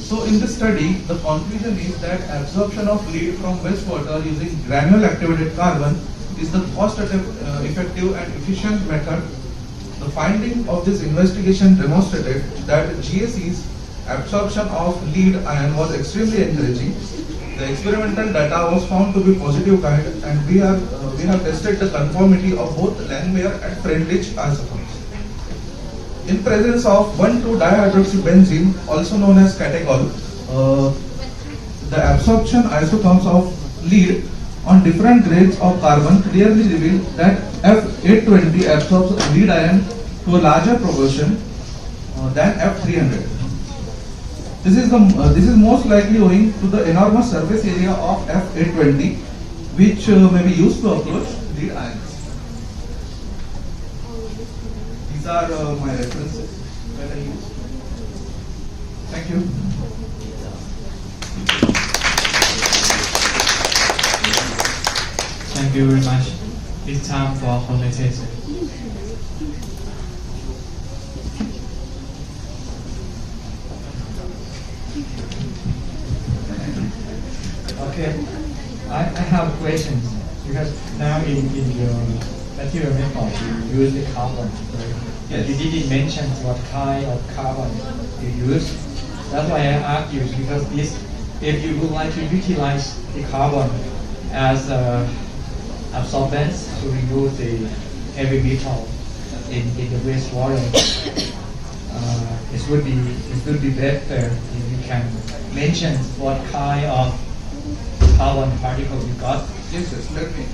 So in this study, the conclusion is that absorption of lead from wastewater using granule activated carbon is the effective and efficient method. The finding of this investigation demonstrated that GAC's absorption of lead ion was extremely encouraging. The experimental data was found to be positive kind, and we have tested the conformity of both Langmuir and Friendlich isotopes. In presence of 1,2-dihydroxybenzene, also known as catechol, the absorption isotopes of lead on different grades of carbon clearly reveal that F820 absorbs lead ion to a larger proportion than F300. This is most likely owing to the enormous surface area of F820, which may be used to approach lead ions. These are my references that I use. Thank you. Thank you very much. It's time for conversation. Okay, I have questions because now in your material method you use the carbon. Right? Yes. You didn't mention what kind of carbon you use. That's why I asked you because if you would like to utilize the carbon as absorbents to remove the heavy metal in the wastewater, it would be better if you can mention what kind of carbon particle you got. Yes, let me.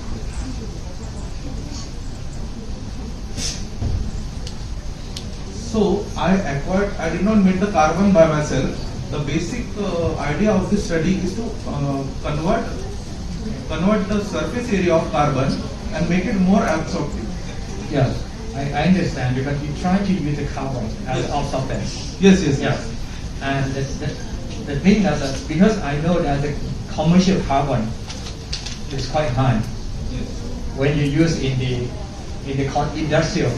So I did not make the carbon by myself. The basic idea of this study is to convert the surface area of carbon and make it more absorptive. Yes, I understand because you try to use the carbon as absorbent. Yes. And the thing that because I know that the commercial carbon is quite high. Yes. When you use in the industrial,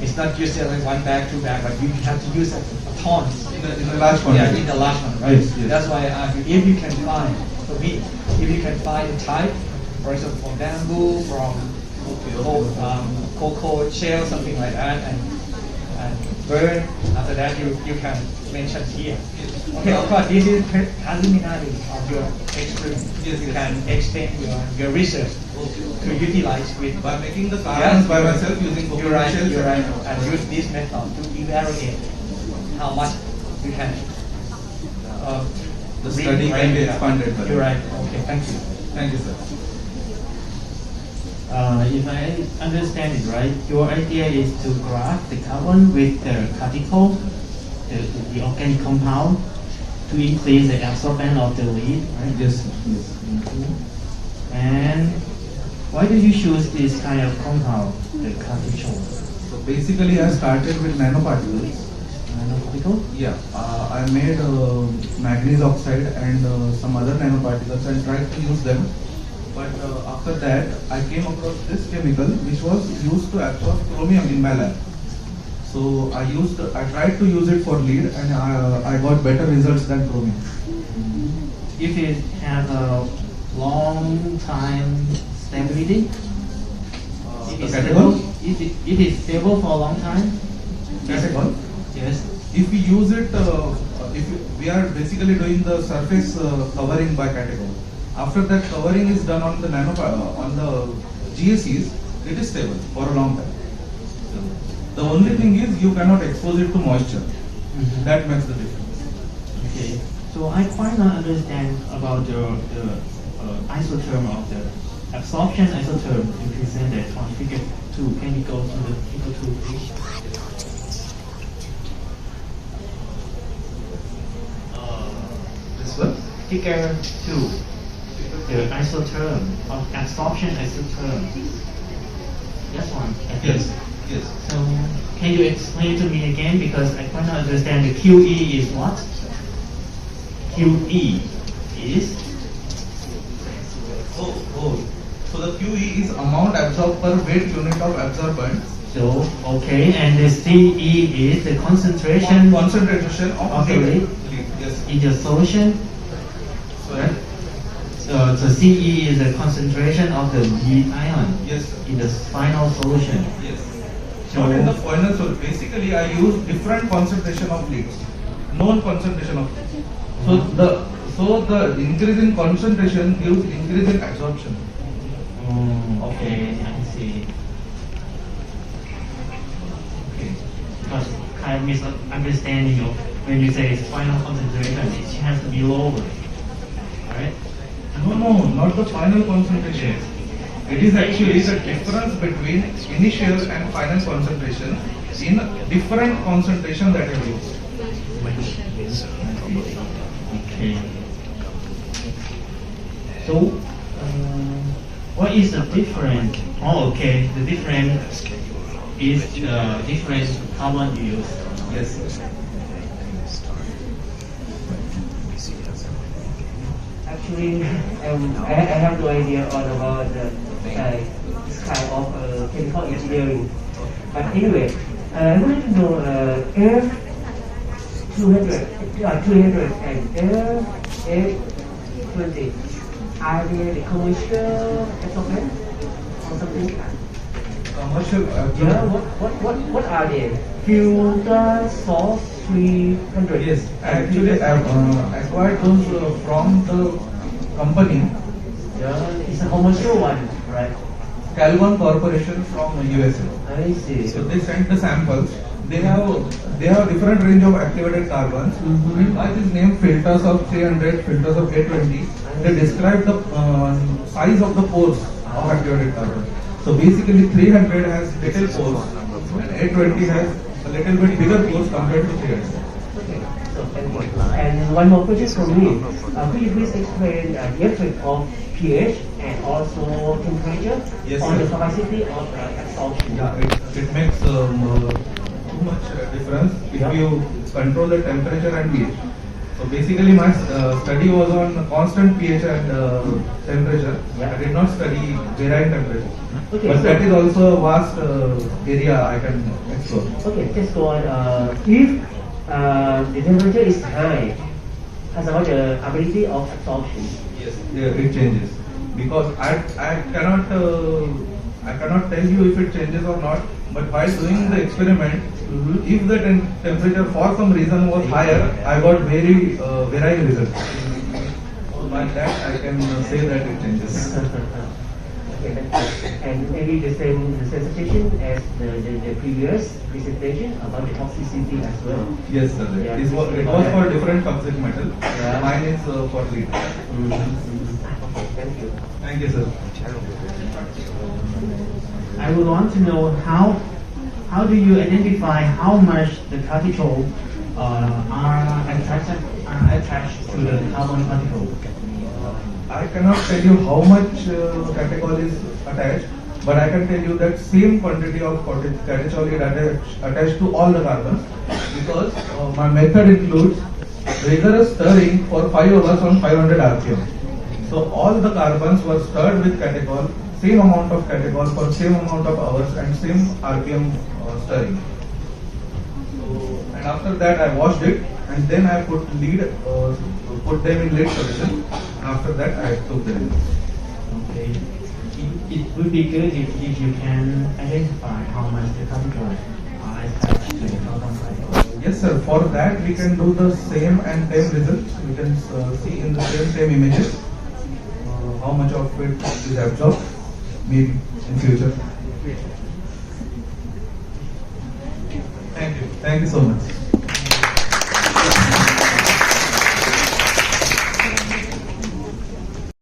it's not just like 1 bag, 2 bag, but you have to use a ton In a large quantity. Yeah, in the large one, right? Yes. That's why I ask you if you can find, for me, if you can find the type, for example, from bamboo, from cocoa shell, something like that, and burn. After that, you can mention here. Okay, of course, this is preliminary of your experience. Yes, you can extend your research to utilize with. By making the carbons by myself using You're coconut right, shells. you're right. And use this method to evaluate how much you can. The study can be expanded. You're right. Okay, thank you. Thank you, sir. If I understand it right, your idea is to graph the carbon with the particle, the organic compound, to increase the absorption of the lead, right? Yes. And why did you choose this kind of compound, the particle? So basically, I started with nanoparticles. Nanoparticle? Yeah. I made manganese oxide and some other nanoparticles and tried to use them. But after that, I came across this chemical which was used to absorb chromium in my lab. So I tried to use it for lead, and I got better results than chromium. If it has a long time stability, The it is catechol? stable, it is stable for a long time. Catechol? Yes. If we use it, we are basically doing the surface covering by catechol. After that covering is done on the GACs, it is stable for a long time. The only thing is you cannot expose it to moisture. That makes the difference. Okay. So I quite not understand about the isotherm of the absorption isotherm you presented on figure 2. Can you go to the figure 2 please? This one? Figure 2. The isotherm of absorption isotherm. That one. I think. Yes. Yes. So can you explain to me again, because I quite not understand the QE is what? QE is? So the QE is amount absorbed per weight unit of absorbent. So, okay, and the CE is the concentration Concentration of of the lead Yes. is the solution, right? So CE is the concentration of the lead ion Yes, sir. in the final solution. Yes. So- Not in the final solution. Basically, I use different concentration of leads, known concentration of leads. So the increase in concentration gives increase in absorption. Okay, I see. Okay. Because kind of misunderstanding of when you say it's final concentration, it has to be lower, right? No, not the final concentration. It is actually the difference between initial and final concentration in different concentration that I use. Okay. So, what is the difference? Oh, okay. The difference is the different carbon you use. Yes. Actually, I have no idea all about this kind of chemical engineering. But anyway, I want to know if 200, 300 and if 820, are they the commercial absorbent or something like that? Commercial Yeah, what are they? Filter source 300. Yes, actually I have acquired those from the company Yeah, it's a commercial one, right? Calgon Corporation from USA. I see. So they sent the samples. They have different range of activated carbons. Mhm. By this name, filters of 300, filters of 820. They describe the size of the pores of activated carbon. So basically, 300 has little pores, and 820 has a little bit bigger pores compared to 300. Okay, so thank you. And one more question from me. Could you please explain the effect of pH and also temperature Yes, on sir. the capacity of absorption? Yeah, it makes too much difference if Yeah. you control the temperature and pH. So basically, my study was on constant pH and temperature. Yeah. I did not study varying temperature. Okay, But so- that is also a vast area I can explore. Okay, let's go on. If the temperature is high, as about the ability of absorption. Yes, it changes because I cannot tell you if it changes or not. But while doing the experiment, if the temperature for some reason was higher, I got very varying results. So by that I can say that it changes. Okay, that's good. And maybe the same situation as the previous presentation about the toxicity as well. Yes, sir. Yeah. It was for different toxic metal. Yeah. Mine is for lead. Okay, thank you. Thank you, sir. I would want to know how do you identify how much the particle are attached to the carbon particle? I cannot tell you how much catechol is attached, but I can tell you that same quantity of catechol is attached to all the carbons because my method includes rigorous stirring for 5 hours on 500 rpm. So all the carbons were stirred with catechol, same amount of catechol for same amount of hours and same rpm stirring. So, and after that I washed it and then I put them in lead solution. After that I took the results. Okay. It would be good if you can identify how much the particle are attached to the carbon particle. Yes, sir. For that we can do the same and same results. We can see in the same images how much of it is absorbed, maybe in future. Thank you. Thank you so much.